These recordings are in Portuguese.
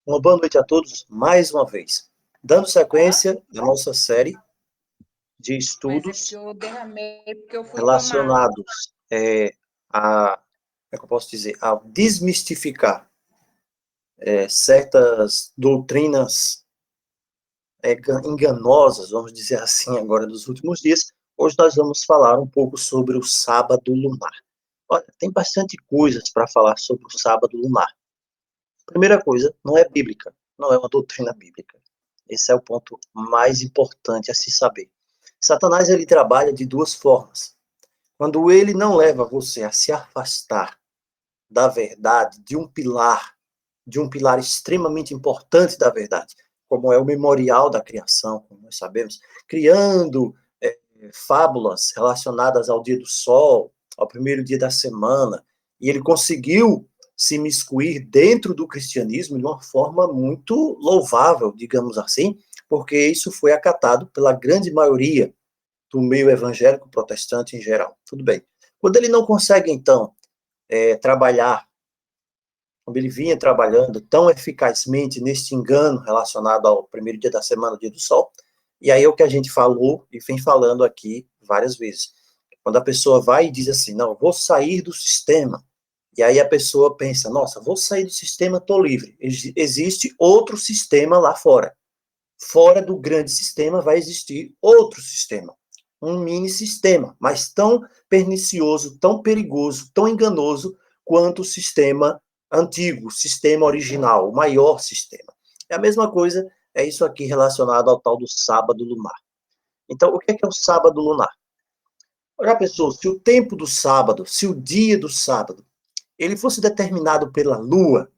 Uma boa noite a todos, mais uma vez. Dando sequência à nossa série de Mas é porque estudos eu derramei, porque eu fui tomar água. relacionados como é que eu posso dizer, a desmistificar certas doutrinas enganosas, vamos dizer assim, agora dos últimos dias. Hoje nós vamos falar um pouco sobre o sábado lunar. Olha, tem bastante coisas para falar sobre o sábado lunar. Primeira coisa, não é bíblica, não é uma doutrina bíblica. Esse é o ponto mais importante a se saber. Satanás, ele trabalha de duas formas. Quando ele não leva você a se afastar da verdade, de um pilar extremamente importante da verdade, como é o memorial da criação, como nós sabemos, criando fábulas relacionadas ao dia do sol, ao primeiro dia da semana, e ele conseguiu se miscuir dentro do cristianismo de uma forma muito louvável, digamos assim, porque isso foi acatado pela grande maioria do meio evangélico protestante em geral. Tudo bem. Quando ele não consegue, então, trabalhar, como ele vinha trabalhando tão eficazmente neste engano relacionado ao primeiro dia da semana, dia do sol, e aí é o que a gente falou e vem falando aqui várias vezes. Quando a pessoa vai e diz assim, não, vou sair do sistema, e aí a pessoa pensa, nossa, vou sair do sistema, estou livre. Existe outro sistema lá fora. Fora do grande sistema vai existir outro sistema, um mini sistema, mas tão pernicioso, tão perigoso, tão enganoso quanto o sistema antigo, o sistema original, o maior sistema. É a mesma coisa, é isso aqui relacionado ao tal do sábado lunar. Então, o que é o sábado lunar? Já pensou, se o tempo do sábado, se o dia do sábado, ele fosse determinado pela lua,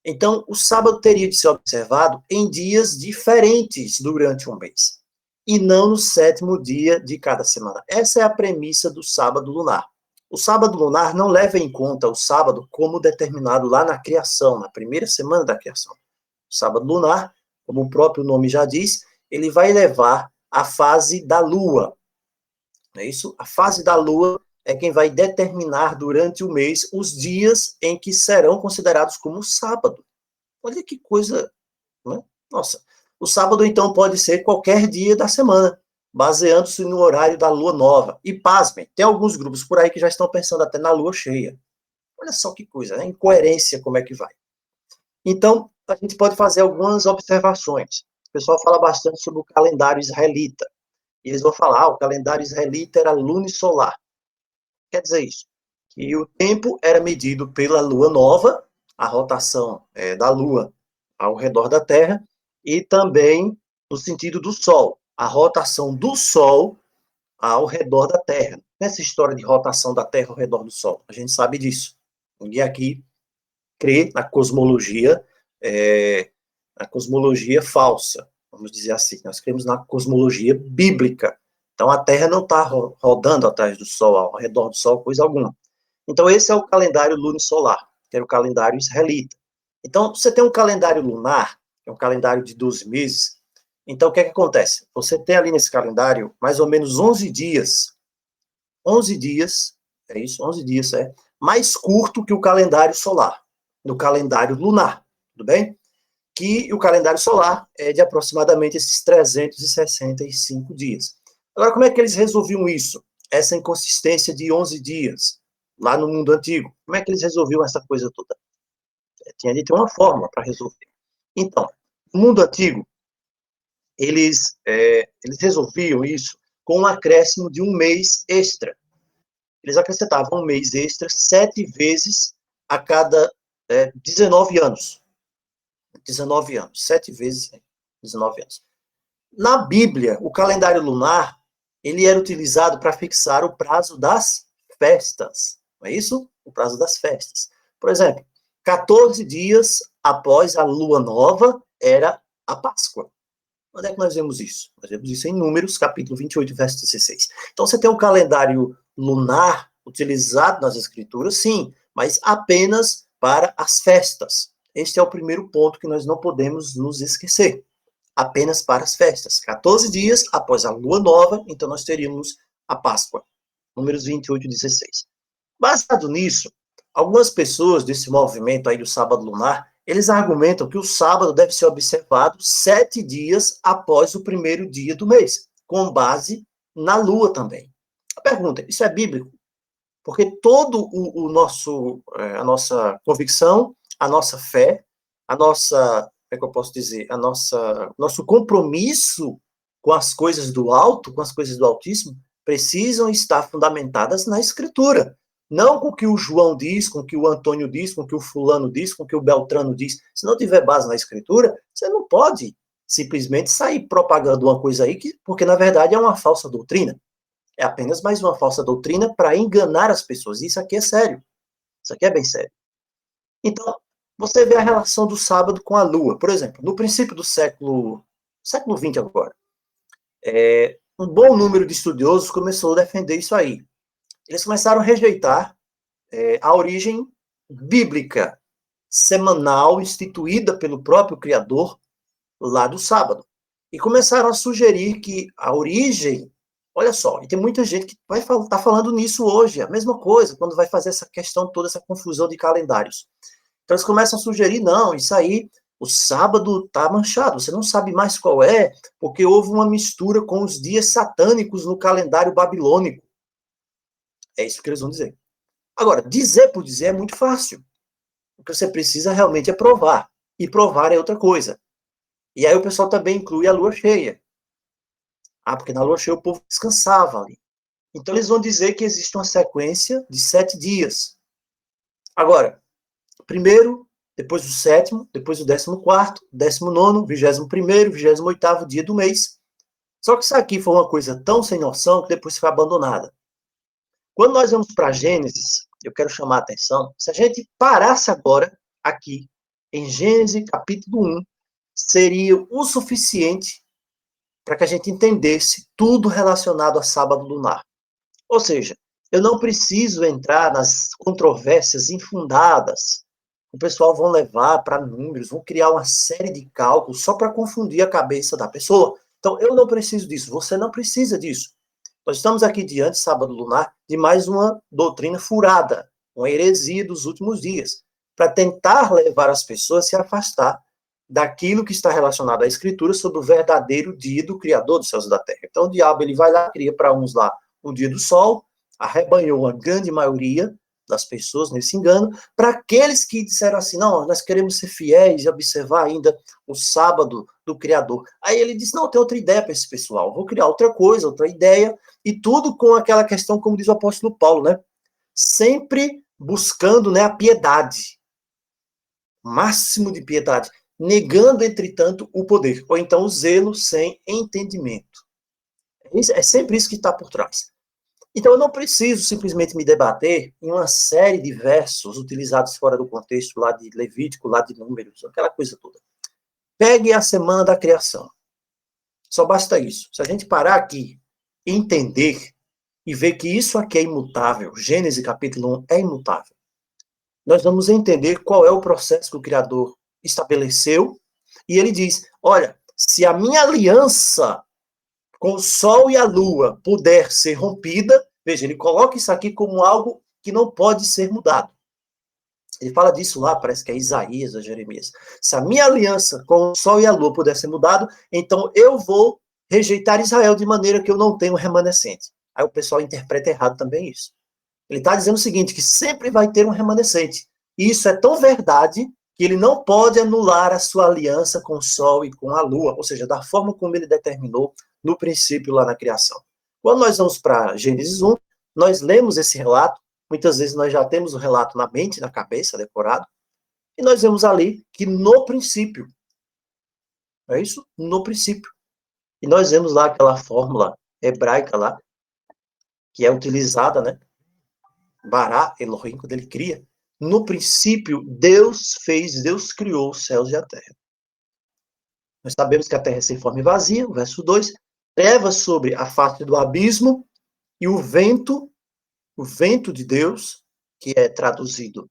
então o sábado teria de ser observado em dias diferentes durante um mês, e não no sétimo dia de cada semana. Essa é a premissa do sábado lunar. O sábado lunar não leva em conta o sábado como determinado lá na criação, na primeira semana da criação. O sábado lunar, como o próprio nome já diz, ele vai levar a fase da lua, não é isso? A fase da lua é quem vai determinar durante o mês os dias em que serão considerados como sábado. Olha que coisa, né? Nossa, o sábado então pode ser qualquer dia da semana, baseando-se no horário da lua nova. E pasmem, tem alguns grupos por aí que já estão pensando até na lua cheia. Olha só que coisa, né? Incoerência, como é que vai. Então, a gente pode fazer algumas observações. O pessoal fala bastante sobre o calendário israelita. E eles vão falar, o calendário israelita era lunisolar. Quer dizer isso? Que o tempo era medido pela lua nova, a rotação da lua ao redor da Terra, e também no sentido do Sol, a rotação do Sol ao redor da Terra. Essa história de rotação da Terra ao redor do Sol, a gente sabe disso. Ninguém aqui crê na cosmologia falsa, vamos dizer assim. Nós cremos na cosmologia bíblica. Então, a Terra não está rodando atrás do Sol, ao redor do Sol, coisa alguma. Então, esse é o calendário lunisolar, que era o calendário israelita. Então, você tem um calendário lunar, que é um calendário de 12 meses. Então, o que é que acontece? Você tem ali nesse calendário mais ou menos 11 dias. 11 dias, é isso, 11 dias, mais curto que o calendário solar, no calendário lunar, tudo bem? Que o calendário solar é de aproximadamente esses 365 dias. Agora, como é que eles resolviam isso? Essa inconsistência de 11 dias, lá no mundo antigo. Como é que eles resolviam essa coisa toda? Tinha de ter uma fórmula para resolver. Então, no mundo antigo, eles resolviam isso com um acréscimo de um mês extra. Eles acrescentavam um mês extra 7 vezes a cada 19 anos. 19 anos, 7 vezes 19 anos. Na Bíblia, o calendário lunar, ele era utilizado para fixar o prazo das festas, não é isso? O prazo das festas. Por exemplo, 14 dias após a lua nova era a Páscoa. Onde é que nós vemos isso? Nós vemos isso em Números, capítulo 28, verso 16. Então, você tem um calendário lunar utilizado nas escrituras, sim, mas apenas para as festas. Este é o primeiro ponto que nós não podemos nos esquecer. Apenas para as festas. 14 dias após a lua nova, então nós teríamos a Páscoa. Números 28, 16. Baseado nisso, algumas pessoas desse movimento aí do sábado lunar, eles argumentam que o sábado deve ser observado 7 dias após o primeiro dia do mês, com base na lua também. A pergunta, isso é bíblico? Porque todo a nossa convicção, a nossa fé, a nossa, como é que eu posso dizer, nosso compromisso com as coisas do alto, com as coisas do Altíssimo, precisam estar fundamentadas na Escritura. Não com o que o João diz, com o que o Antônio diz, com o que o fulano diz, com o que o Beltrano diz. Se não tiver base na Escritura, você não pode simplesmente sair propagando uma coisa aí, porque na verdade é uma falsa doutrina. É apenas mais uma falsa doutrina para enganar as pessoas. Isso aqui é sério. Isso aqui é bem sério. Então, você vê a relação do sábado com a lua. Por exemplo, no princípio do século XX agora, um bom número de estudiosos começou a defender isso aí. Eles começaram a rejeitar a origem bíblica semanal instituída pelo próprio Criador lá do sábado. E começaram a sugerir que a origem, olha só, e tem muita gente que vai estar falando nisso hoje, a mesma coisa, quando vai fazer essa questão, toda essa confusão de calendários. Então eles começam a sugerir, não, isso aí, o sábado está manchado, você não sabe mais qual é, porque houve uma mistura com os dias satânicos no calendário babilônico. É isso que eles vão dizer. Agora, dizer por dizer é muito fácil. O que você precisa realmente é provar. E provar é outra coisa. E aí o pessoal também inclui a lua cheia. Porque na lua cheia o povo descansava ali. Então eles vão dizer que existe uma sequência de 7 dias. Agora, primeiro, depois do 7º, depois do 14º, 19º, 21º, 28º dia do mês. Só que isso aqui foi uma coisa tão sem noção que depois foi abandonada. Quando nós vamos para Gênesis, eu quero chamar a atenção, se a gente parasse agora, aqui, em Gênesis capítulo 1, seria o suficiente para que a gente entendesse tudo relacionado a sábado lunar. Ou seja, eu não preciso entrar nas controvérsias infundadas. O pessoal vão levar para números, vão criar uma série de cálculos só para confundir a cabeça da pessoa. Então, eu não preciso disso, você não precisa disso. Nós estamos aqui diante, sábado lunar, de mais uma doutrina furada, uma heresia dos últimos dias, para tentar levar as pessoas a se afastar daquilo que está relacionado à Escritura sobre o verdadeiro dia do Criador dos céus e da terra. Então, o diabo ele vai lá, cria para uns lá o dia do sol, arrebanhou a grande maioria das pessoas nesse engano, para aqueles que disseram assim, não, nós queremos ser fiéis e observar ainda o sábado do Criador. Aí ele disse, não, tem outra ideia para esse pessoal, vou criar outra coisa, outra ideia, e tudo com aquela questão, como diz o apóstolo Paulo, né? Sempre buscando, né, a piedade, máximo de piedade, negando, entretanto, o poder, ou então o zelo sem entendimento. É sempre isso que está por trás. Então, eu não preciso simplesmente me debater em uma série de versos utilizados fora do contexto, lá de Levítico, lá de Números, aquela coisa toda. Pegue a semana da criação. Só basta isso. Se a gente parar aqui, entender e ver que isso aqui é imutável, Gênesis capítulo 1 é imutável, nós vamos entender qual é o processo que o Criador estabeleceu, e ele diz, olha, se a minha aliança com o sol e a lua puder ser rompida, veja, ele coloca isso aqui como algo que não pode ser mudado. Ele fala disso lá, parece que é Isaías ou Jeremias. Se a minha aliança com o sol e a lua puder ser mudado, então eu vou rejeitar Israel de maneira que eu não tenho remanescente. Aí o pessoal interpreta errado também isso. Ele está dizendo o seguinte, que sempre vai ter um remanescente. E isso é tão verdade que ele não pode anular a sua aliança com o sol e com a lua, ou seja, da forma como ele determinou no princípio lá na criação. Quando nós vamos para Gênesis 1, nós lemos esse relato, muitas vezes nós já temos o relato na mente, na cabeça, decorado, e nós vemos ali que no princípio, é isso? No princípio. E nós vemos lá aquela fórmula hebraica lá, que é utilizada, né? Bará, Elohim, quando ele cria. No princípio, Deus criou os céus e a terra. Nós sabemos que a terra é sem forma e vazia, o verso 2, trevas sobre a face do abismo, e o vento de Deus, que é traduzido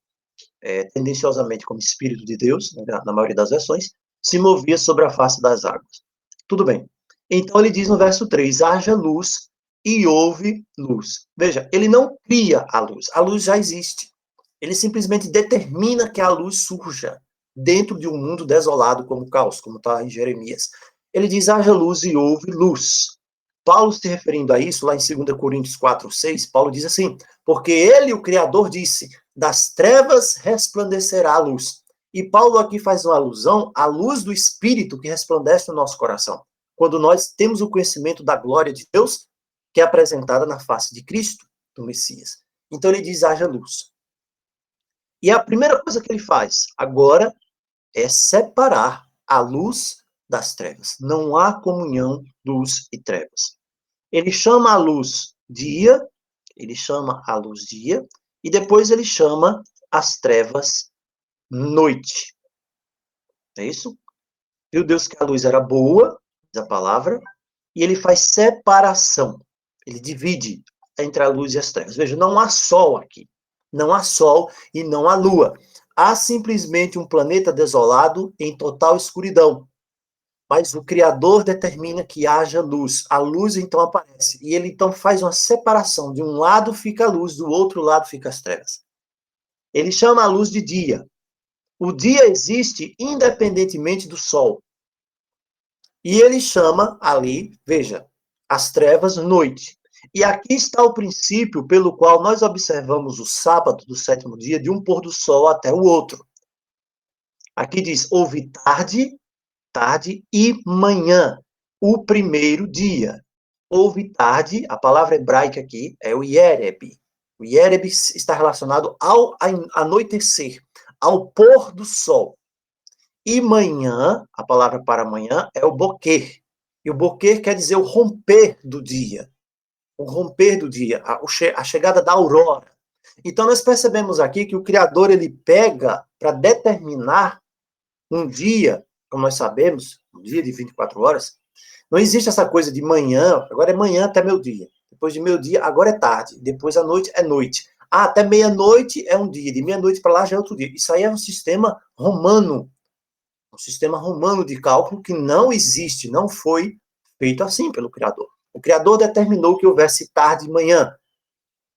tendenciosamente como Espírito de Deus, na maioria das versões, se movia sobre a face das águas. Tudo bem. Então ele diz no verso 3, haja luz e houve luz. Veja, ele não cria a luz já existe. Ele simplesmente determina que a luz surja. dentro de um mundo desolado como o caos, como está em Jeremias. Ele diz, haja luz e houve luz. Paulo, se referindo a isso, lá em 2 Coríntios 4, 6, Paulo diz assim, porque ele, o Criador, disse, das trevas resplandecerá a luz. E Paulo aqui faz uma alusão à luz do Espírito que resplandece no nosso coração. Quando nós temos o conhecimento da glória de Deus, que é apresentada na face de Cristo, do Messias. Então ele diz, haja luz. E a primeira coisa que ele faz agora é separar a luz das trevas. Não há comunhão luz e trevas. Ele chama a luz dia, e depois ele chama as trevas noite. É isso? Viu Deus que a luz era boa, diz a palavra, e ele faz separação. Ele divide entre a luz e as trevas. Veja, não há sol aqui. Não há sol e não há lua. Há simplesmente um planeta desolado em total escuridão. Mas o Criador determina que haja luz. A luz então aparece. E ele então faz uma separação. De um lado fica a luz, do outro lado fica as trevas. Ele chama a luz de dia. O dia existe independentemente do sol. E ele chama ali, veja, as trevas noite. E aqui está o princípio pelo qual nós observamos o sábado do sétimo dia, de um pôr do sol até o outro. Aqui diz, houve tarde e manhã, o primeiro dia. Houve tarde, a palavra hebraica aqui é o Yereb. O Yereb está relacionado ao anoitecer, ao pôr do sol. E manhã, a palavra para manhã é o boquer. E o boquer quer dizer o romper do dia. O romper do dia, a chegada da aurora. Então nós percebemos aqui que o Criador ele pega para determinar um dia, como nós sabemos, um dia de 24 horas, não existe essa coisa de manhã, agora é manhã até meio-dia. Depois de meio-dia, agora é tarde. Depois à noite é noite. Ah, até meia-noite é um dia. De meia-noite para lá já é outro dia. Isso aí é um sistema romano. Um sistema romano de cálculo que não existe, não foi feito assim pelo Criador. O Criador determinou que houvesse tarde e manhã.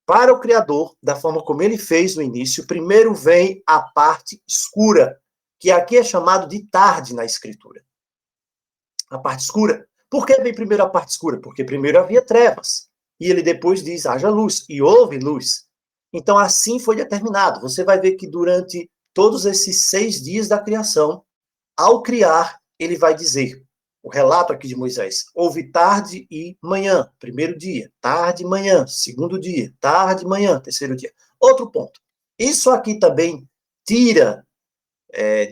Para o Criador, da forma como ele fez no início, primeiro vem a parte escura, que aqui é chamado de tarde na Escritura. A parte escura. Por que vem primeiro a parte escura? Porque primeiro havia trevas. E ele depois diz, haja luz. E houve luz. Então assim foi determinado. Você vai ver que durante todos esses 6 dias da criação, ao criar, ele vai dizer, o relato aqui de Moisés, houve tarde e manhã, primeiro dia, tarde e manhã, segundo dia, tarde e manhã, terceiro dia. Outro ponto, isso aqui também tira,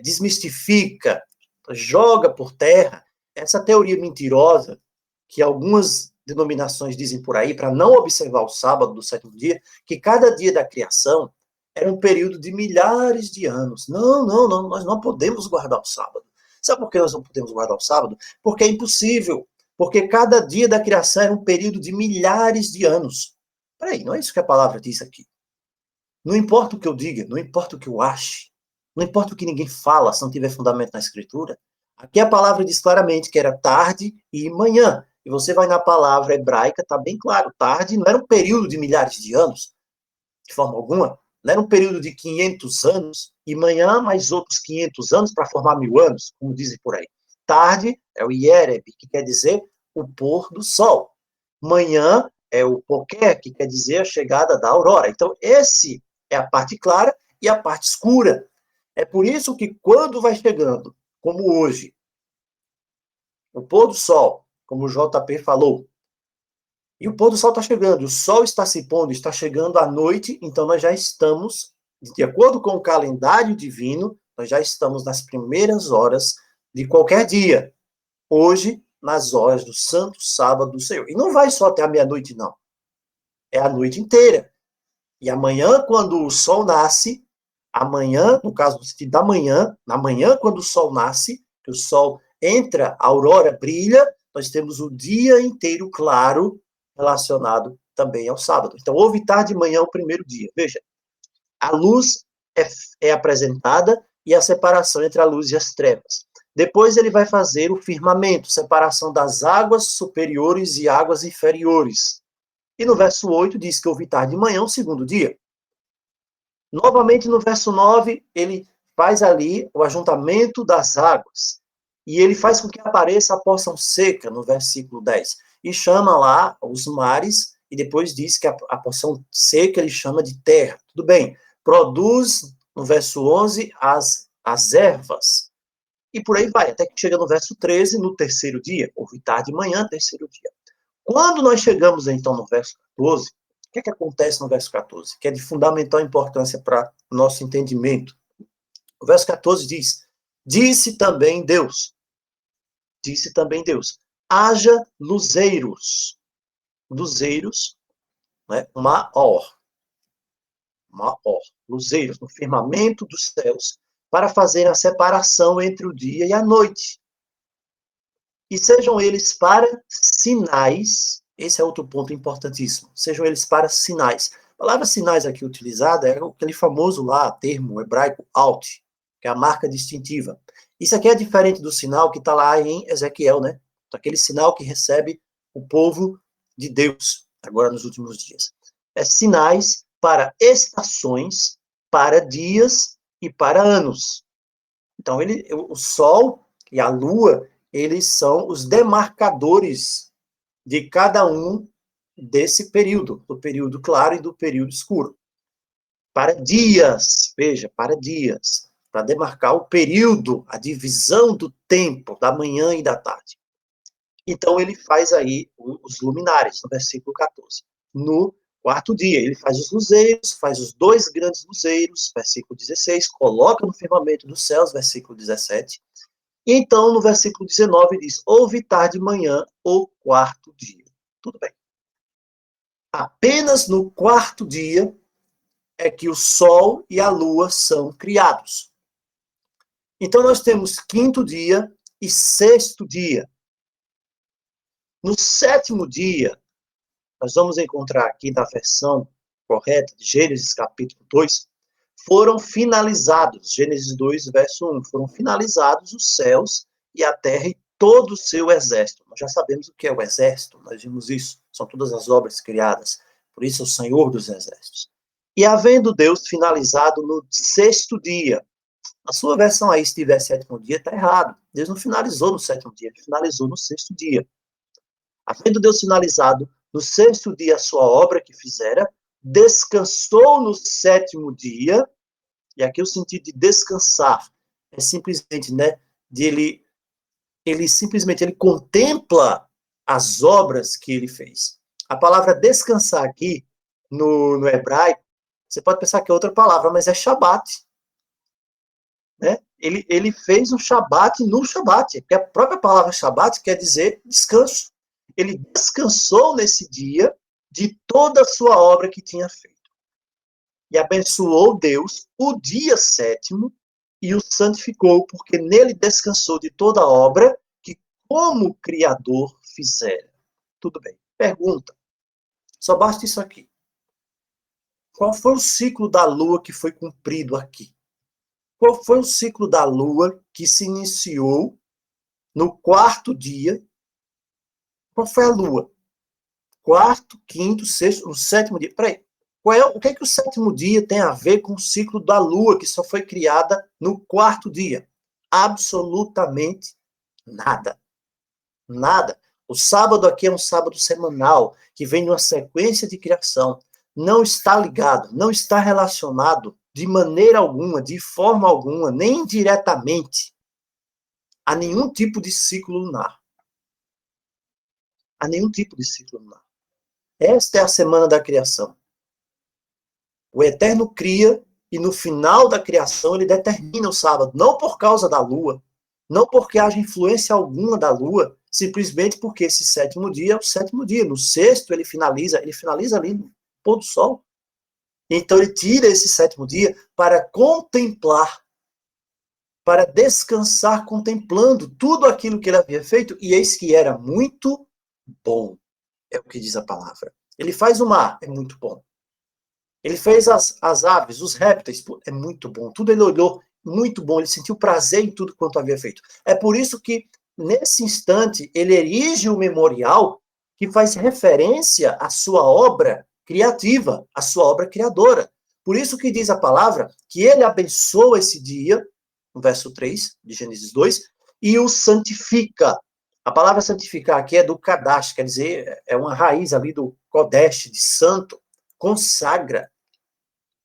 desmistifica, joga por terra essa teoria mentirosa que algumas denominações dizem por aí, para não observar o sábado do sétimo dia, que cada dia da criação era um período de milhares de anos. Não, nós não podemos guardar o sábado. Sabe por que nós não podemos guardar o sábado? Porque é impossível. Porque cada dia da criação era um período de milhares de anos. Peraí, não é isso que a palavra diz aqui. Não importa o que eu diga, não importa o que eu ache, não importa o que ninguém fala, se não tiver fundamento na Escritura. Aqui a palavra diz claramente que era tarde e manhã. E você vai na palavra hebraica, está bem claro, tarde não era um período de milhares de anos, de forma alguma. Não era um período de 500 anos, e manhã mais outros 500 anos para formar 1000 anos, como dizem por aí. Tarde é o Yereb, que quer dizer o pôr do sol. Manhã é o Poqué, que quer dizer a chegada da aurora. Então, esse é a parte clara e a parte escura. É por isso que quando vai chegando, como hoje, o pôr do sol, como o JP falou, e o pôr do sol está chegando, o sol está se pondo, está chegando à noite, então nós já estamos, de acordo com o calendário divino, nós já estamos nas primeiras horas de qualquer dia. Hoje, nas horas do santo sábado do Senhor. E não vai só até a meia-noite, não. É a noite inteira. E amanhã, quando o sol nasce, amanhã, no caso da manhã, na manhã, quando o sol nasce, que o sol entra, a aurora brilha, nós temos o dia inteiro claro, relacionado também ao sábado. Então, houve tarde e manhã o primeiro dia. Veja, a luz é apresentada e a separação entre a luz e as trevas. Depois ele vai fazer o firmamento, separação das águas superiores e águas inferiores. E no verso 8 diz que houve tarde e manhã o segundo dia. Novamente no verso 9, ele faz ali o ajuntamento das águas. E ele faz com que apareça a porção seca, no versículo 10. E chama lá os mares, e depois diz que a porção seca ele chama de terra. Tudo bem. Produz, no verso 11, as ervas. E por aí vai, até que chega no verso 13, no terceiro dia. Houve tarde e manhã, terceiro dia. Quando nós chegamos, então, no verso 14, o que acontece no verso 14? Que é de fundamental importância para o nosso entendimento. O verso 14 diz, disse também Deus, haja luzeiros, né, maor, luzeiros no firmamento dos céus, para fazer a separação entre o dia e a noite. E sejam eles para sinais, esse é outro ponto importantíssimo, sejam eles para sinais. A palavra sinais aqui utilizada é aquele famoso lá, termo hebraico, alt, que é a marca distintiva. Isso aqui é diferente do sinal que está lá em Ezequiel, né? Aquele sinal que recebe o povo de Deus, agora nos últimos dias. É sinais para estações, para dias e para anos. Então, o Sol e a Lua, eles são os demarcadores de cada um desse período, do período claro e do período escuro. Para dias, veja, para dias, para demarcar o período, a divisão do tempo, da manhã e da tarde. Então, ele faz aí os luminares, no versículo 14. No quarto dia, ele faz os luzeiros, faz os 2 grandes luzeiros, versículo 16, coloca no firmamento dos céus, versículo 17. E então, no versículo 19, diz, houve tarde e manhã, o quarto dia. Tudo bem. Apenas no quarto dia é que o Sol e a Lua são criados. Então, nós temos quinto dia e sexto dia. No sétimo dia, nós vamos encontrar aqui na versão correta de Gênesis capítulo 2, foram finalizados, Gênesis 2, verso 1, foram finalizados os céus e a terra e todo o seu exército. Nós já sabemos o que é o exército, nós vimos isso, são todas as obras criadas, por isso é o Senhor dos exércitos. E havendo Deus finalizado no sexto dia, a sua versão aí, se tiver sétimo dia, está errado. Deus não finalizou no sétimo dia, ele finalizou no sexto dia. Havendo Deus finalizado no sexto dia a sua obra que fizera, descansou no sétimo dia, e aqui o sentido de descansar é simplesmente, né, ele contempla as obras que ele fez. A palavra descansar aqui, no hebraico, você pode pensar que é outra palavra, mas é Shabat. Né? Ele fez um Shabat no Shabat, porque a própria palavra Shabat quer dizer descanso. Ele descansou nesse dia de toda a sua obra que tinha feito. E abençoou Deus o dia sétimo e o santificou, porque nele descansou de toda a obra que como Criador fizera. Tudo bem. Pergunta. Só basta isso aqui. Qual foi o ciclo da lua que foi cumprido aqui? Qual foi o ciclo da lua que se iniciou no quarto dia? Qual foi a lua? Quarto, quinto, sexto, o sétimo dia. Peraí. O que é que o sétimo dia tem a ver com o ciclo da lua, que só foi criada no quarto dia? Absolutamente nada. Nada. O sábado aqui é um sábado semanal, que vem numa sequência de criação. Não está ligado, não está relacionado de maneira alguma, de forma alguma, nem diretamente, a nenhum tipo de ciclo lunar. A nenhum tipo de ciclo lunar. Esta é a semana da criação. O Eterno cria e no final da criação ele determina o sábado, não por causa da lua, não porque haja influência alguma da lua, simplesmente porque esse sétimo dia é o sétimo dia. No sexto ele finaliza ali no pôr do sol. Então ele tira esse sétimo dia para contemplar, para descansar contemplando tudo aquilo que ele havia feito, e eis que era muito bom. É o que diz a palavra. Ele faz o mar, é muito bom. Ele fez as aves, os répteis, é muito bom. Tudo ele olhou, muito bom. Ele sentiu prazer em tudo quanto havia feito. É por isso que, nesse instante, ele erige o memorial que faz referência à sua obra criativa, à sua obra criadora. Por isso que diz a palavra que ele abençoa esse dia no verso 3 de Gênesis 2, e o santifica. A palavra santificar aqui é do kadash, quer dizer, é uma raiz ali do kodesh, de santo, consagra.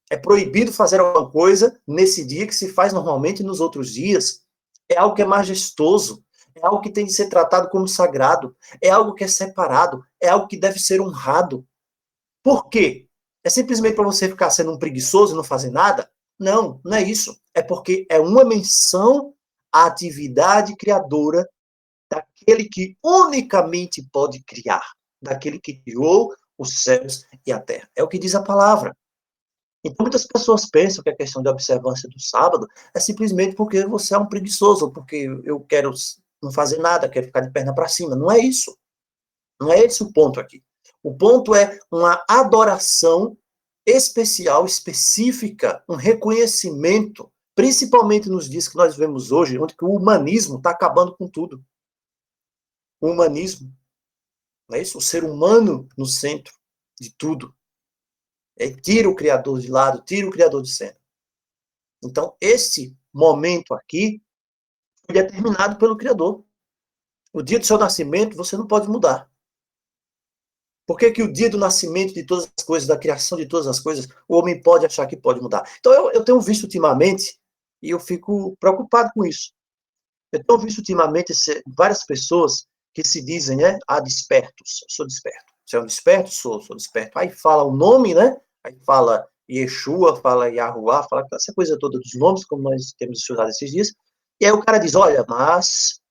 É proibido fazer alguma coisa nesse dia que se faz normalmente nos outros dias. É algo que é majestoso, é algo que tem de ser tratado como sagrado, é algo que é separado, é algo que deve ser honrado. Por quê? É simplesmente para você ficar sendo um preguiçoso e não fazer nada? Não, não é isso. É porque é uma menção à atividade criadora daquele que unicamente pode criar, daquele que criou os céus e a terra. É o que diz a palavra. Então, muitas pessoas pensam que a questão de observância do sábado é simplesmente porque você é um preguiçoso, porque eu quero não fazer nada, quero ficar de perna para cima. Não é isso. Não é esse o ponto aqui. O ponto é uma adoração especial, específica, um reconhecimento, principalmente nos dias que nós vivemos hoje, onde o humanismo está acabando com tudo. O humanismo, não é isso? O ser humano no centro de tudo. Tira o Criador de lado, tira o Criador de cena. Então, esse momento aqui foi determinado pelo Criador. O dia do seu nascimento você não pode mudar. Por que que o dia do nascimento de todas as coisas, da criação de todas as coisas, o homem pode achar que pode mudar? Então, eu tenho visto ultimamente, e eu fico preocupado com isso. Eu tenho visto ultimamente várias pessoas que se dizem, né, despertos. Eu sou desperto. Você é um desperto? Sou desperto. Aí fala o nome, né? Aí fala Yeshua, fala Yahuwah, fala essa coisa toda dos nomes, como nós temos estudado esses dias. E aí o cara diz, olha, mas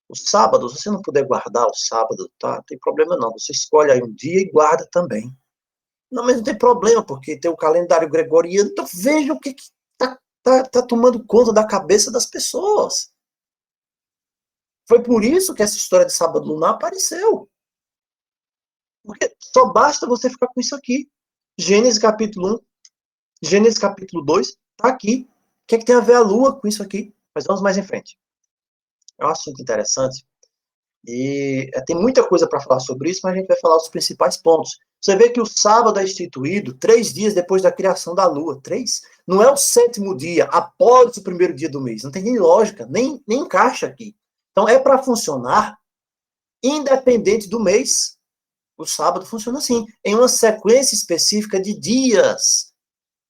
o sábado, se você não puder guardar o sábado, tá? Não tem problema não. Você escolhe aí um dia e guarda também. Não, mas não tem problema, porque tem o calendário gregoriano. Então veja o que tá tomando conta da cabeça das pessoas. Foi por isso que essa história de sábado lunar apareceu. Porque só basta você ficar com isso aqui. Gênesis capítulo 1, Gênesis capítulo 2, tá aqui. O que é que tem a ver a lua com isso aqui? Mas vamos mais em frente. É um assunto interessante. E tem muita coisa para falar sobre isso, mas a gente vai falar os principais pontos. Você vê que o sábado é instituído 3 dias depois da criação da lua. 3? Não é o 7º dia, após o 1º dia do mês. Não tem nem lógica, nem encaixa aqui. Então é para funcionar independente do mês. O sábado funciona assim, em uma sequência específica de dias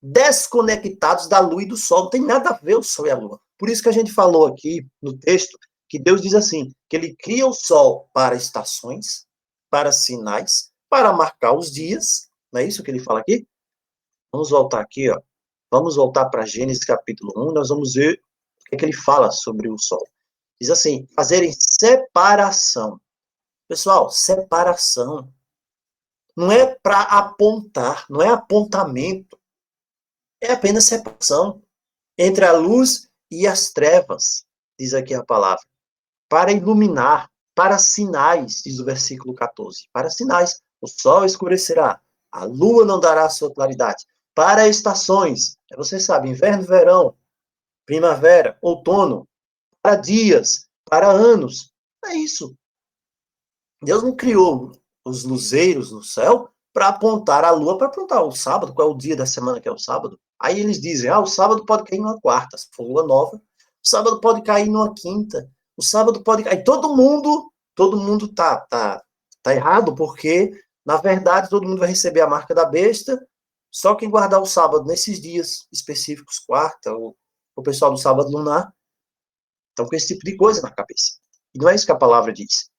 desconectados da lua e do sol. Não tem nada a ver o sol e a lua. Por isso que a gente falou aqui no texto que Deus diz assim, que ele cria o sol para estações, para sinais, para marcar os dias. Não é isso que ele fala aqui? Vamos voltar aqui, ó. Vamos voltar para Gênesis capítulo 1, nós vamos ver o que ele fala sobre o sol. Diz assim, fazerem separação. Pessoal, separação. Não é para apontar, não é apontamento. É apenas separação entre a luz e as trevas, diz aqui a palavra. Para iluminar, para sinais, diz o versículo 14. Para sinais, o sol escurecerá, a lua não dará sua claridade. Para estações, você sabe, inverno, verão, primavera, outono, para dias, para anos. É isso. Deus não criou os luzeiros no céu para apontar a lua, para apontar o sábado, qual é o dia da semana que é o sábado. Aí eles dizem, o sábado pode cair numa quarta, se for lua nova. O sábado pode cair numa quinta. O sábado pode cair. Todo mundo tá errado, porque, na verdade, todo mundo vai receber a marca da besta, só quem guardar o sábado nesses dias específicos, quarta, ou o pessoal do sábado lunar, estão com esse tipo de coisa na cabeça. E não é isso que a palavra diz.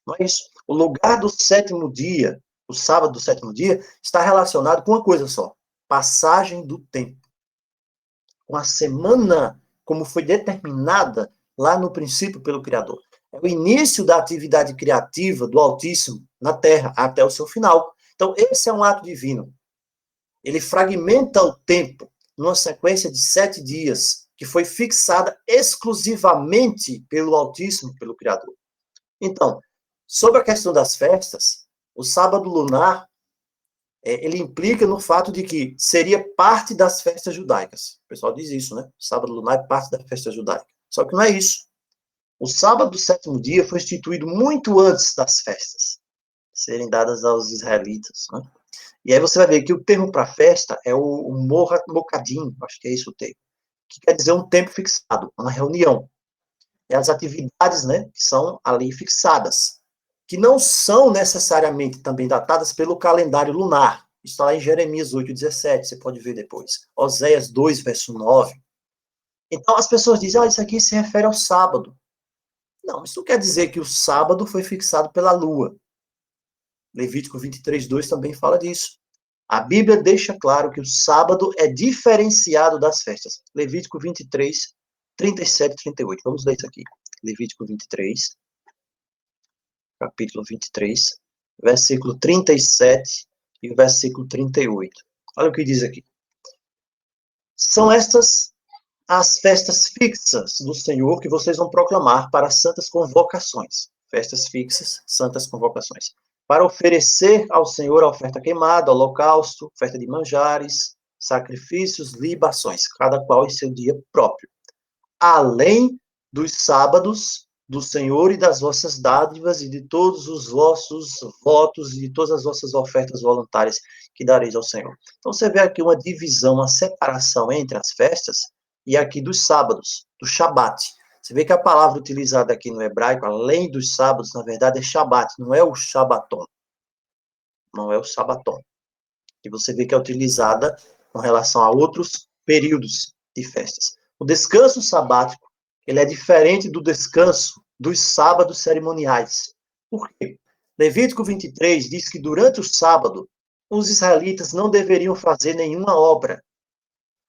Mas o lugar do 7º dia, o sábado do 7º dia, está relacionado com uma coisa só: passagem do tempo. Com a semana, como foi determinada lá no princípio pelo Criador. É o início da atividade criativa do Altíssimo na Terra, até o seu final. Então, esse é um ato divino. Ele fragmenta o tempo numa sequência de 7 dias, que foi fixada exclusivamente pelo Altíssimo, pelo Criador. Então, sobre a questão das festas, o sábado lunar, ele implica no fato de que seria parte das festas judaicas. O pessoal diz isso, né? O sábado lunar é parte da festa judaica. Só que não é isso. O sábado do 7º dia foi instituído muito antes das festas serem dadas aos israelitas, né? E aí você vai ver que o termo para festa é o mocadim, acho que é isso o termo, que quer dizer um tempo fixado, uma reunião. E as atividades, né, que são ali fixadas, que não são necessariamente também datadas pelo calendário lunar. Isso está lá em Jeremias 8:17, você pode ver depois. Oséias 2, verso 9. Então, as pessoas dizem, isso aqui se refere ao sábado. Não, isso não quer dizer que o sábado foi fixado pela lua. Levítico 23:2 também fala disso. A Bíblia deixa claro que o sábado é diferenciado das festas. Levítico 23, 37 e 38. Vamos ler isso aqui. Levítico 23, capítulo 23, versículo 37 e o versículo 38. Olha o que diz aqui. São estas as festas fixas do Senhor que vocês vão proclamar para santas convocações. Festas fixas, santas convocações. Para oferecer ao Senhor a oferta queimada, holocausto, oferta de manjares, sacrifícios, libações, cada qual em seu dia próprio. Além dos sábados do Senhor e das vossas dádivas e de todos os vossos votos e de todas as vossas ofertas voluntárias que dareis ao Senhor. Então você vê aqui uma divisão, uma separação entre as festas e aqui dos sábados, do Shabat. Você vê que a palavra utilizada aqui no hebraico, além dos sábados, na verdade é Shabat, não é o Shabaton. Não é o Sabaton. E você vê que é utilizada com relação a outros períodos de festas. O descanso sabático, ele é diferente do descanso dos sábados cerimoniais. Por quê? Levítico 23 diz que durante o sábado, os israelitas não deveriam fazer nenhuma obra.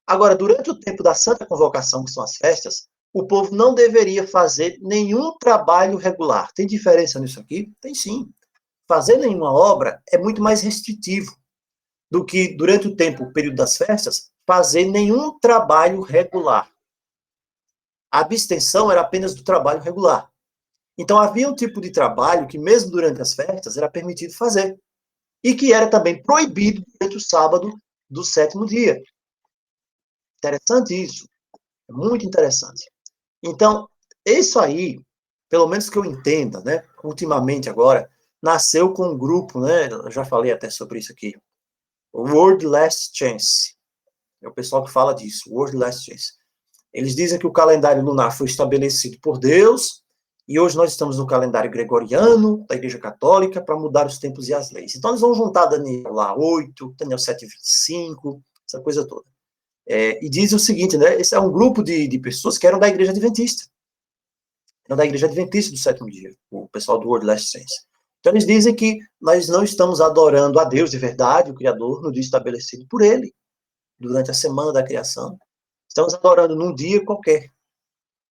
Agora, durante o tempo da Santa Convocação, que são as festas, o povo não deveria fazer nenhum trabalho regular. Tem diferença nisso aqui? Tem sim. Fazer nenhuma obra é muito mais restritivo do que, durante o tempo, o período das festas, fazer nenhum trabalho regular. A abstenção era apenas do trabalho regular. Então, havia um tipo de trabalho que, mesmo durante as festas, era permitido fazer. E que era também proibido durante o sábado do 7º dia. Interessante isso. É muito interessante. Então, isso aí, pelo menos que eu entenda, né, ultimamente agora, nasceu com um grupo, né, eu já falei até sobre isso aqui, o World Last Chance. É o pessoal que fala disso, World Last Chance. Eles dizem que o calendário lunar foi estabelecido por Deus, e hoje nós estamos no calendário gregoriano, da Igreja Católica, para mudar os tempos e as leis. Então, eles vão juntar Daniel lá 8, Daniel 7:25, essa coisa toda. E diz o seguinte, né, esse é um grupo de pessoas que eram da Igreja Adventista. Eram da Igreja Adventista do 7º dia, o pessoal do World Last Chance. Então, eles dizem que nós não estamos adorando a Deus de verdade, o Criador, no dia estabelecido por Ele, durante a semana da criação. Estamos adorando num dia qualquer.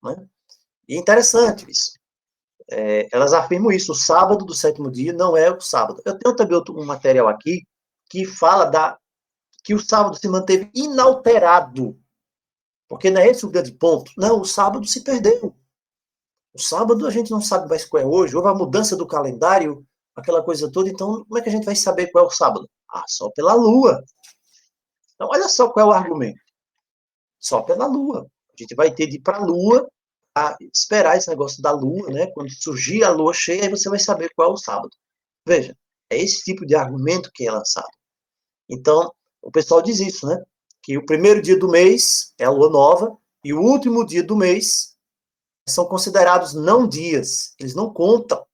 Né? E é interessante isso. Elas afirmam isso, o sábado do 7º dia não é o sábado. Eu tenho também um material aqui que fala que o sábado se manteve inalterado. Porque não é esse o grande ponto. Não, o sábado se perdeu. O sábado a gente não sabe mais qual é hoje, houve a mudança do calendário, aquela coisa toda, então como é que a gente vai saber qual é o sábado? Ah, só pela lua. Então olha só qual é o argumento. Só pela lua. A gente vai ter de ir para a lua, a esperar esse negócio da lua, né? Quando surgir a lua cheia, aí você vai saber qual é o sábado. Veja, é esse tipo de argumento que é lançado. Então, o pessoal diz isso, né? Que o primeiro dia do mês é a lua nova e o último dia do mês são considerados não dias, eles não contam.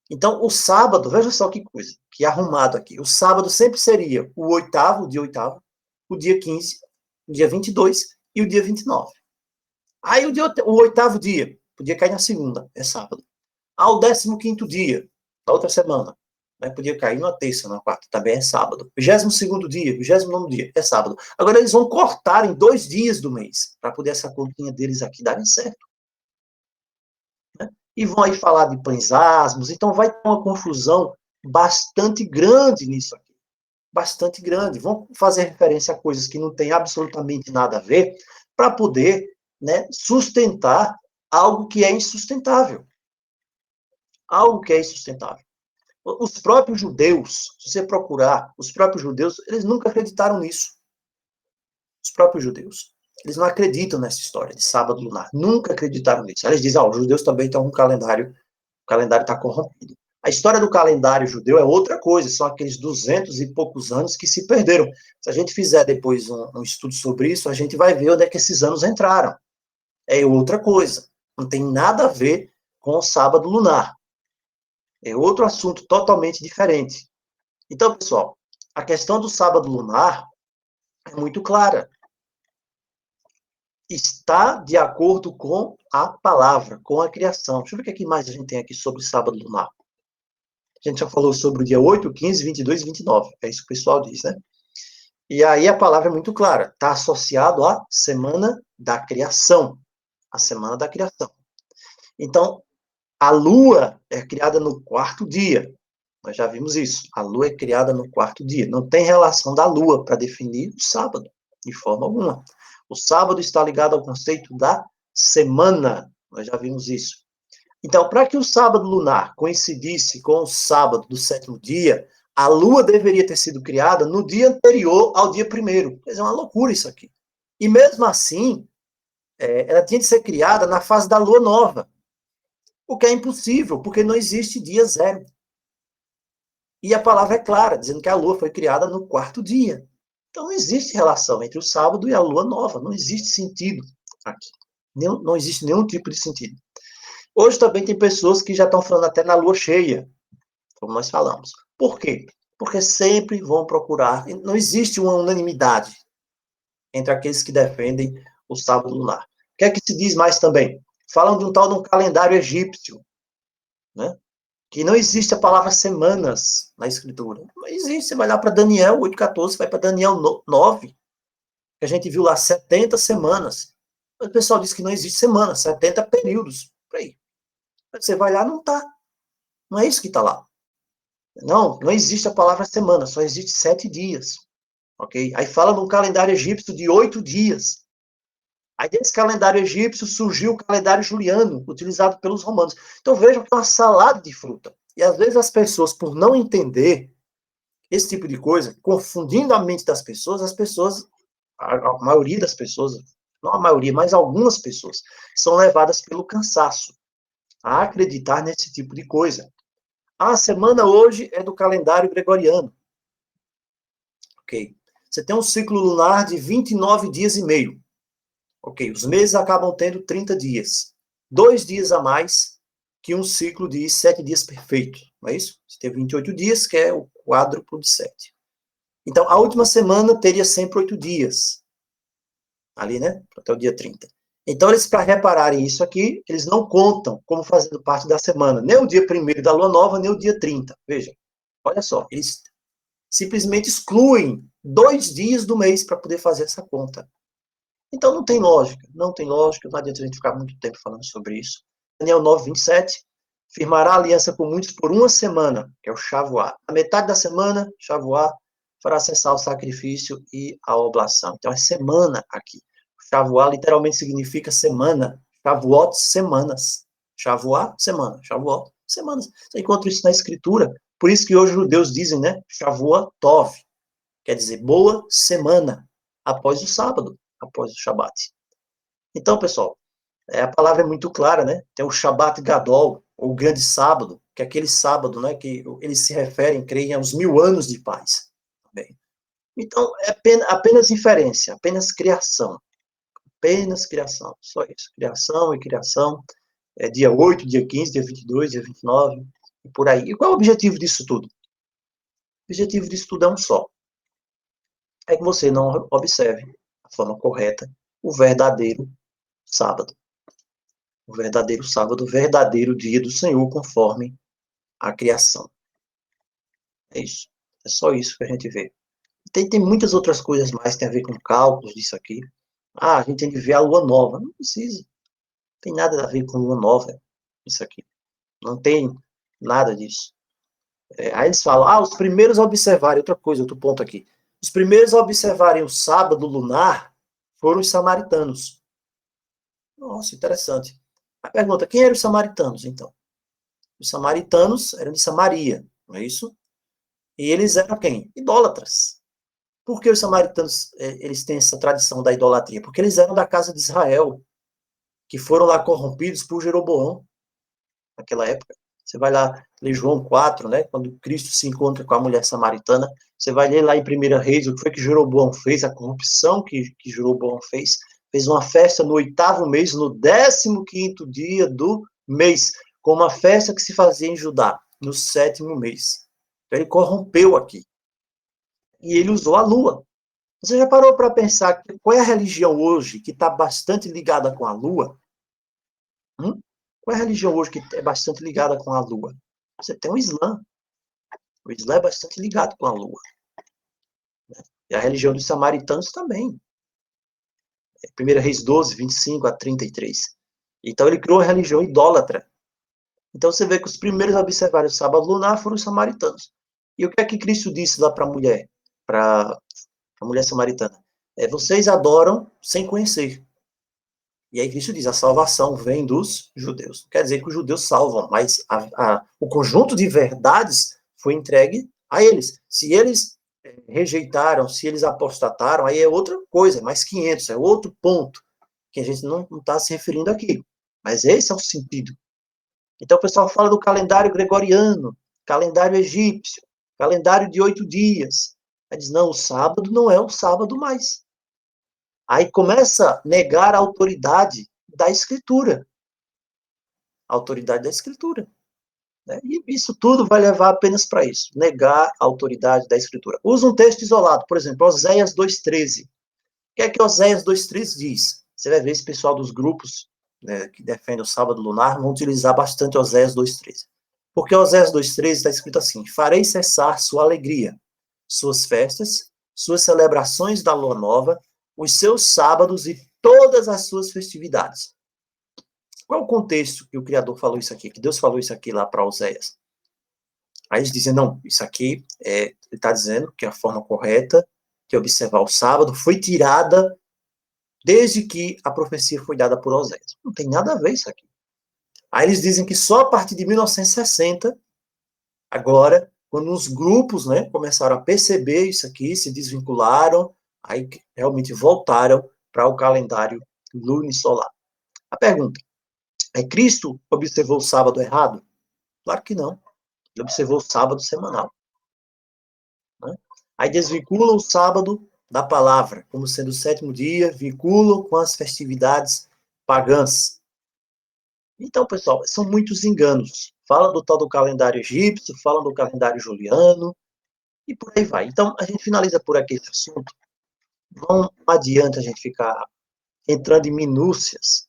Então, o sábado, veja só que coisa, que arrumado aqui. O sábado sempre seria o dia oitavo, o dia 15, o dia 22 e o dia 29. Aí o 8º dia, podia cair na segunda, é sábado. Ao 15º dia, da outra semana, né, podia cair na terça, na quarta, também é sábado. 22º dia, 29º dia, é sábado. Agora eles vão cortar em 2 dias do mês, para poder essa continha deles aqui darem certo. E vão aí falar de pães asmos, então vai ter uma confusão bastante grande nisso aqui. Bastante grande. Vão fazer referência a coisas que não têm absolutamente nada a ver, para poder, né, sustentar algo que é insustentável. Algo que é insustentável. Os próprios judeus, se você procurar, os próprios judeus, eles nunca acreditaram nisso. Os próprios judeus. Eles não acreditam nessa história de sábado lunar. Nunca acreditaram nisso. Eles dizem, os judeus também estão com o calendário está corrompido. A história do calendário judeu é outra coisa, são aqueles 200 e poucos anos que se perderam. Se a gente fizer depois um estudo sobre isso, a gente vai ver onde é que esses anos entraram. É outra coisa. Não tem nada a ver com o sábado lunar. É outro assunto totalmente diferente. Então, pessoal, a questão do sábado lunar é muito clara. Está de acordo com a palavra, com a criação. Deixa eu ver o que mais a gente tem aqui sobre sábado lunar. A gente já falou sobre o dia 8, 15, 22 e 29. É isso que o pessoal diz, né? E aí a palavra é muito clara. Está associado à semana da criação. A semana da criação. Então, a lua é criada no quarto dia. Nós já vimos isso. A lua é criada no quarto dia. Não tem relação da lua para definir o sábado, de forma alguma. O sábado está ligado ao conceito da semana. Nós já vimos isso. Então, para que o sábado lunar coincidisse com o sábado do sétimo dia, a lua deveria ter sido criada no dia anterior ao dia primeiro. Quer dizer, é uma loucura isso aqui. E mesmo assim, ela tinha de ser criada na fase da lua nova. O que é impossível, porque não existe dia zero. E a palavra é clara, dizendo que a lua foi criada no quarto dia. Então não existe relação entre o sábado e a lua nova. Não existe sentido aqui. Não existe nenhum tipo de sentido. Hoje também tem pessoas que já estão falando até na lua cheia, como nós falamos. Por quê? Porque sempre vão procurar. Não existe uma unanimidade entre aqueles que defendem o sábado lunar. O que é que se diz mais também? Falam de um tal de um calendário egípcio, né? Que não existe a palavra semanas na escritura. Não existe. Você vai lá para Daniel 8,14, vai para Daniel 9, que a gente viu lá 70 semanas. O pessoal diz que não existe semana, 70 períodos. Por aí. Você vai lá, não está. Não é isso que está lá. Não existe a palavra semana, só existe 7 dias. Ok? Aí fala num calendário egípcio de 8 dias. Aí desse calendário egípcio surgiu o calendário juliano, utilizado pelos romanos. Então vejam que é uma salada de fruta. E às vezes as pessoas, por não entender esse tipo de coisa, confundindo a mente das pessoas, a maioria das pessoas, não a maioria, mas algumas pessoas, são levadas pelo cansaço a acreditar nesse tipo de coisa. A semana hoje é do calendário gregoriano. Ok. Você tem um ciclo lunar de 29 dias e meio. Ok. Os meses acabam tendo 30 dias. 2 dias a mais que um ciclo de 7 dias perfeito. Não é isso? Você tem 28 dias, que é o quádruplo de 7. Então, a última semana teria sempre 8 dias. Ali, né? Até o dia 30. Então, eles, para repararem isso aqui, eles não contam como fazendo parte da semana. Nem o dia 1º da lua nova, nem o dia 30. Veja. Olha só. Eles simplesmente excluem 2 dias do mês para poder fazer essa conta. Então, não tem lógica. Não tem lógica. Não adianta a gente ficar muito tempo falando sobre isso. Daniel 9, 27. Firmará aliança com muitos por uma semana, que é o Shavuot. A metade da semana, Shavuot, fará cessar o sacrifício e a oblação. Então, é semana aqui. Shavuot literalmente significa semana. Shavuot, semanas. Shavuot, semana. Shavuot, semanas. Você encontra isso na escritura. Por isso que hoje os judeus dizem, né? Shavuot Tov. Quer dizer, boa semana. Após o sábado, após o Shabat. Então, pessoal, a palavra é muito clara, né? Tem o Shabat Gadol, ou grande sábado, que é aquele sábado, né? Que eles se referem, creem, aos 1000 anos de paz. Bem, então, é apenas inferência, apenas criação. Apenas criação, só isso. Criação e criação. É dia 8, dia 15, dia 22, dia 29, e por aí. E qual é o objetivo disso tudo? O objetivo disso tudo é um só. É que você não observe, de forma correta, o verdadeiro sábado. O verdadeiro sábado, o verdadeiro dia do Senhor, conforme a criação. É isso. É só isso que a gente vê. Tem muitas outras coisas mais que tem a ver com cálculos disso aqui. Ah, a gente tem que ver a lua nova. Não precisa. Não tem nada a ver com lua nova, isso aqui. Não tem nada disso. Aí eles falam, os primeiros a observarem, outra coisa, outro ponto aqui. Os primeiros a observarem o sábado lunar foram os samaritanos. Nossa, interessante. A pergunta, quem eram os samaritanos, então? Os samaritanos eram de Samaria, não é isso? E eles eram quem? Idólatras. Por que os samaritanos eles têm essa tradição da idolatria? Porque eles eram da casa de Israel, que foram lá corrompidos por Jeroboão, naquela época. Você vai lá ler João 4, né? Quando Cristo se encontra com a mulher samaritana, você vai ler lá em 1 Reis o que foi que Jeroboão fez, a corrupção que Jeroboão fez. Fez uma festa no 8º mês, no 15º dia do mês, com uma festa que se fazia em Judá, no 7º mês. Então ele corrompeu aqui. E ele usou a lua. Você já parou para pensar qual é a religião hoje que está bastante ligada com a lua? Qual é a religião hoje que é bastante ligada com a lua? Você tem o Islã. O Islã é bastante ligado com a lua. E a religião dos samaritanos também. 1 Reis 12, 25 a 33. Então ele criou a religião idólatra. Então você vê que os primeiros a observar o sábado lunar foram os samaritanos. E o que é que Cristo disse lá para a mulher? Para a mulher samaritana? Vocês adoram sem conhecer. E aí Cristo diz, a salvação vem dos judeus. Não quer dizer que os judeus salvam, mas o conjunto de verdades foi entregue a eles. Se eles rejeitaram, se eles apostataram, aí é outra coisa, é mais 500, é outro ponto, que a gente não está se referindo aqui. Mas esse é o sentido. Então o pessoal fala do calendário gregoriano, calendário egípcio, calendário de 8 dias. Aí diz, não, o sábado não é o sábado mais. Aí começa a negar a autoridade da Escritura. A autoridade da Escritura. Né? E isso tudo vai levar apenas para isso, negar a autoridade da Escritura. Usa um texto isolado, por exemplo, Oséias 2,13. O que é que Oséias 2,13 diz? Você vai ver esse pessoal dos grupos, né, que defendem o sábado lunar, vão utilizar bastante Oséias 2,13. Porque Oséias 2,13 está escrito assim, farei cessar sua alegria, suas festas, suas celebrações da lua nova, os seus sábados e todas as suas festividades. Qual é o contexto que o Criador falou isso aqui, que Deus falou isso aqui lá para Oséias? Aí eles dizem, não, isso aqui, ele está dizendo que a forma correta de observar o sábado foi tirada desde que a profecia foi dada por Oséias. Não tem nada a ver isso aqui. Aí eles dizem que só a partir de 1960, agora, quando os grupos, né, começaram a perceber isso aqui, se desvincularam, aí realmente voltaram para o calendário lunisolar. A pergunta, Cristo observou o sábado errado? Claro que não. Ele observou o sábado semanal. Né? Aí desvinculam o sábado da palavra, como sendo o 7º dia, vinculam com as festividades pagãs. Então, pessoal, são muitos enganos. Fala do tal do calendário egípcio, fala do calendário juliano, e por aí vai. Então, a gente finaliza por aqui esse assunto. Não adianta a gente ficar entrando em minúcias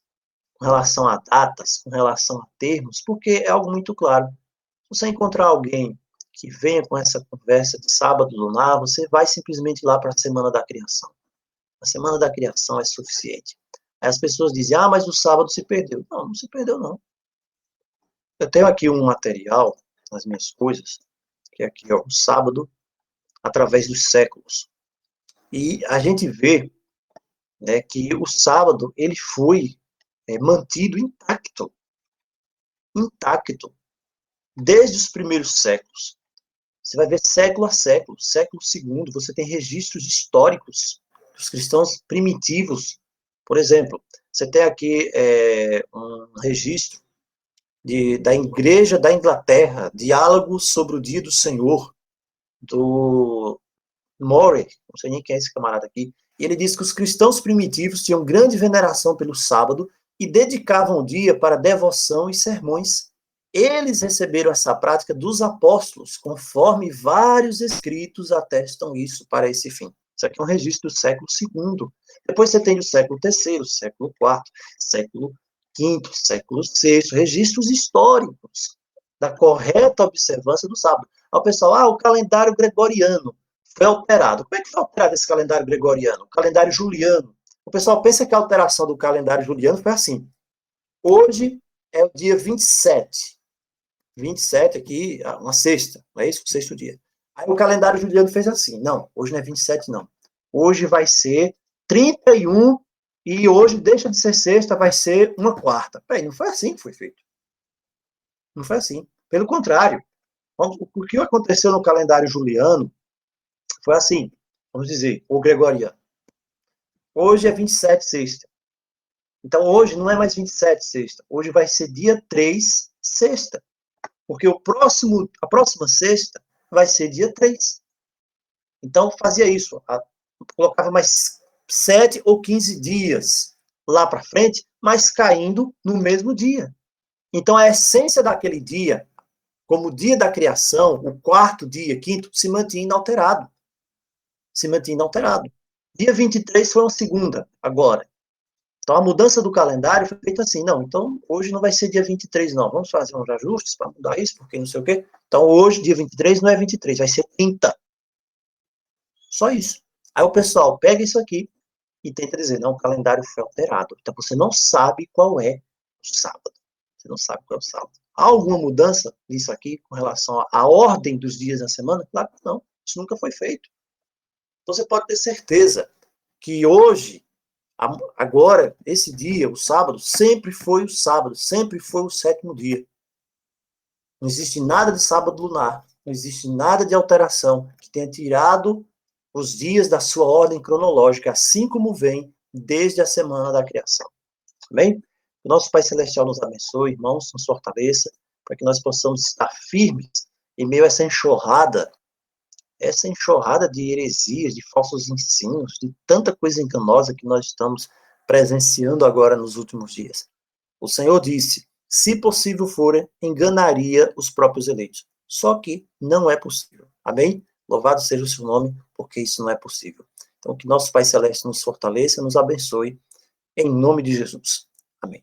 com relação a datas, com relação a termos, porque é algo muito claro. Se você encontrar alguém que venha com essa conversa de sábado lunar, você vai simplesmente lá para a Semana da Criação. A Semana da Criação é suficiente. Aí as pessoas dizem, mas o sábado se perdeu. Não, não se perdeu, não. Eu tenho aqui um material, nas minhas coisas, que é aqui, ó, o sábado através dos séculos. E a gente vê, né, que o sábado, ele foi mantido intacto. Intacto. Desde os primeiros séculos. Você vai ver século a século, século II, você tem registros históricos dos cristãos primitivos. Por exemplo, você tem aqui um registro da Igreja da Inglaterra, Diálogos sobre o Dia do Senhor, do Morey, não sei nem quem é esse camarada aqui, e ele diz que os cristãos primitivos tinham grande veneração pelo sábado e dedicavam o dia para devoção e sermões. Eles receberam essa prática dos apóstolos, conforme vários escritos atestam isso para esse fim. Isso aqui é um registro do século II. Depois você tem o século III, século IV, século V, século VI, registros históricos da correta observância do sábado. Aí o pessoal, o calendário gregoriano foi alterado. Como é que foi alterado esse calendário gregoriano? O calendário juliano. O pessoal pensa que a alteração do calendário juliano foi assim. Hoje é o dia 27. 27 aqui, uma sexta, não é isso? O 6º dia. Aí o calendário juliano fez assim, não, hoje não é 27 não. Hoje vai ser 31 e hoje deixa de ser sexta, vai ser uma quarta. Peraí, não foi assim que foi feito. Não foi assim. Pelo contrário, o que aconteceu no calendário juliano foi assim, vamos dizer, o gregoriano. Hoje é 27 sexta. Então hoje não é mais 27 sexta, hoje vai ser dia 3 sexta. Porque a próxima sexta vai ser dia 3. Então, fazia isso. Colocava mais 7 ou 15 dias lá para frente, mas caindo no mesmo dia. Então, a essência daquele dia, como o dia da criação, o quarto dia, quinto, se mantinha inalterado. Se mantinha inalterado. Dia 23 foi uma segunda, agora. Então, a mudança do calendário foi feita assim, não, então hoje não vai ser dia 23, não, vamos fazer uns ajustes para mudar isso, porque não sei o quê. Então, hoje, dia 23, não é 23, vai ser 30. Só isso. Aí o pessoal pega isso aqui e tenta dizer, não, o calendário foi alterado. Então, você não sabe qual é o sábado. Você não sabe qual é o sábado. Há alguma mudança nisso aqui com relação à ordem dos dias da semana? Claro que não. Isso nunca foi feito. Então, você pode ter certeza que hoje, agora, esse dia, o sábado, sempre foi o sábado, sempre foi o 7º dia. Não existe nada de sábado lunar, não existe nada de alteração que tenha tirado os dias da sua ordem cronológica, assim como vem desde a semana da criação. Amém? Que o nosso Pai Celestial nos abençoe, irmãos, nos fortaleça, para que nós possamos estar firmes em meio a essa enxurrada de heresias, de falsos ensinos, de tanta coisa enganosa que nós estamos presenciando agora nos últimos dias. O Senhor disse, se possível for, enganaria os próprios eleitos. Só que não é possível. Amém? Louvado seja o seu nome, porque isso não é possível. Então, que nosso Pai Celeste nos fortaleça, nos abençoe, em nome de Jesus. Amém.